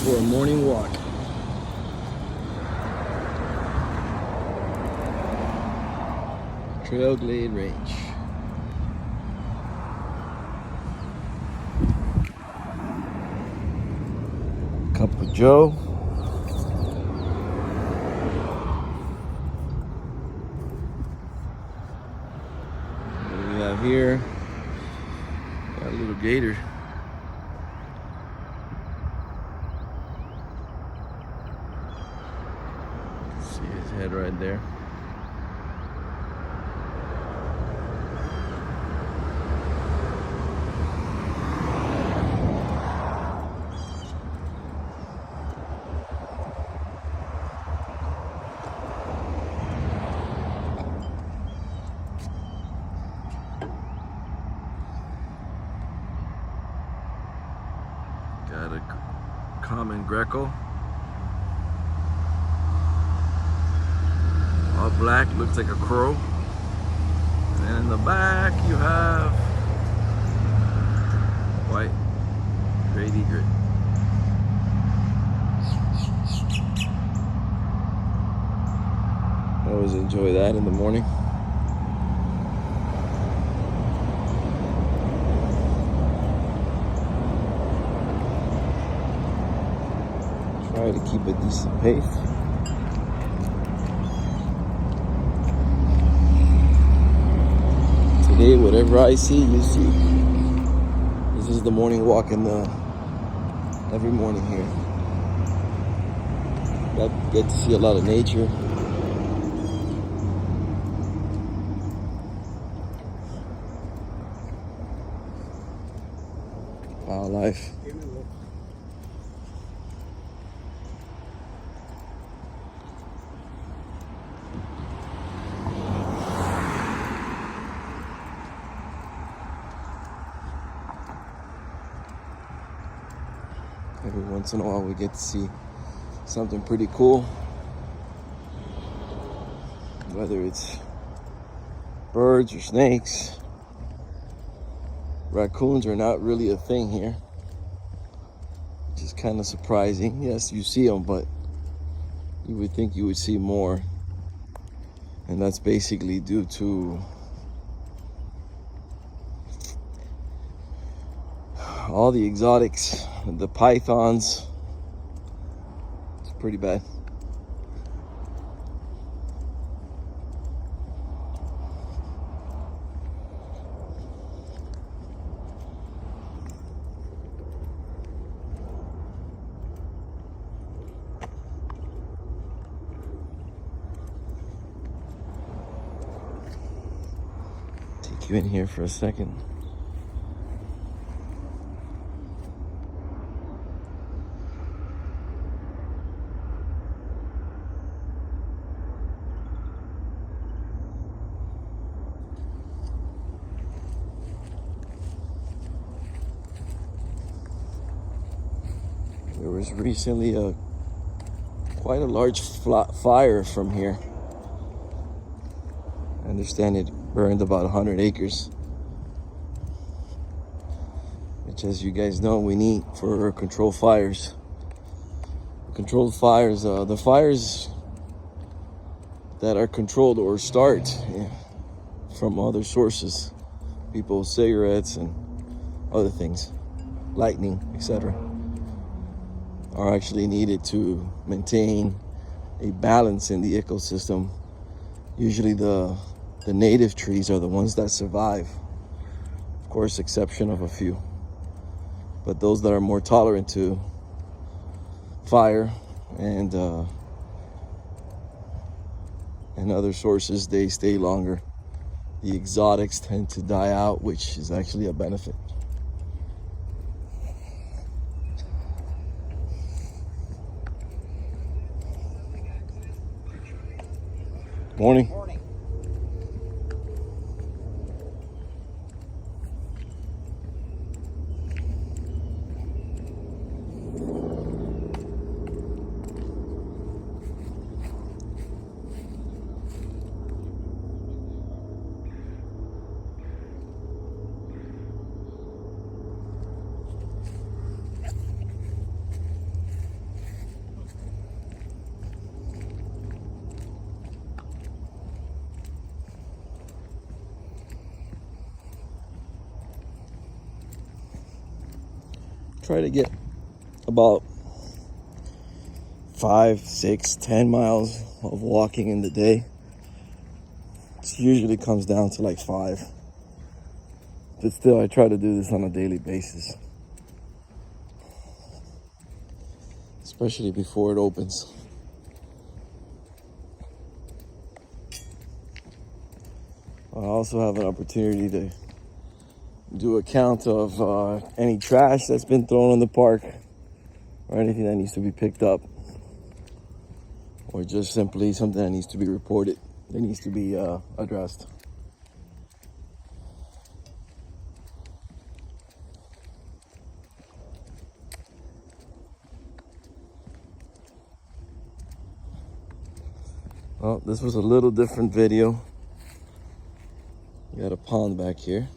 for a morning walk. Trail Glade Range. Cup of Joe. What do we have here? Got a little gator. See his head right there. Got a common Greco. All black, looks like a crow. And in the back you have white great egret. I always enjoy that in the morning. Try to keep a decent pace. Today, whatever I see, you see. This is the morning walk every morning here. Get to see a lot of nature. Wildlife. Every once in a while we get to see something pretty cool. Whether it's birds or snakes. Raccoons are not really a thing here, which is kind of surprising. Yes, you see them, but you would think you would see more. And that's basically due to all the exotics, the pythons. It's pretty bad. Take you in here for a second. There was recently quite a large fire from here. I understand it burned about 100 acres, which, as you guys know, we need for controlled fires. Controlled fires, the fires that are controlled or start from other sources, people's cigarettes and other things, lightning, etc., are actually needed to maintain a balance in the ecosystem. Usually the native trees are the ones that survive, of course, exception of a few, but those that are more tolerant to fire and other sources, they stay longer. The exotics tend to die out, which is actually a benefit. Morning. Morning. try to get about 5, 6, 10 miles of walking in the day. It usually comes down to like 5. But still, I try to do this on a daily basis, especially before it opens. I also have an opportunity to do a count of any trash that's been thrown in the park or anything that needs to be picked up, or just simply something that needs to be reported, that needs to be addressed. Well, this was a little different video. You got a pond back here.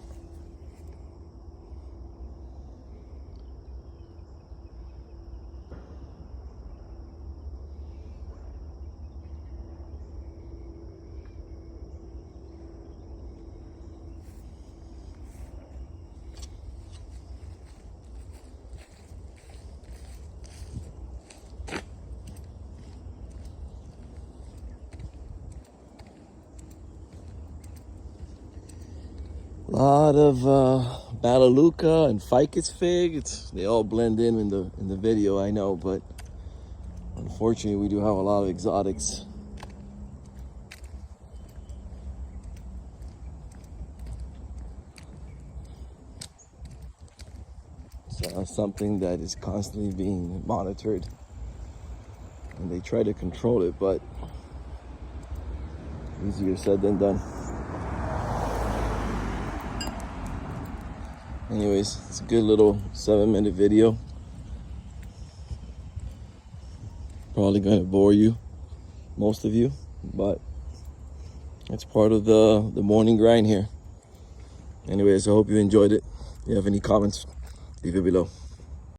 A lot of Balaluca and ficus fig. They all blend in the video, I know, but unfortunately we do have a lot of exotics. So something that is constantly being monitored, and they try to control it, but easier said than done. Anyways, it's a good little 7-minute video. Probably gonna bore you, most of you, but it's part of the morning grind here. Anyways, I hope you enjoyed it. If you have any comments, leave it below.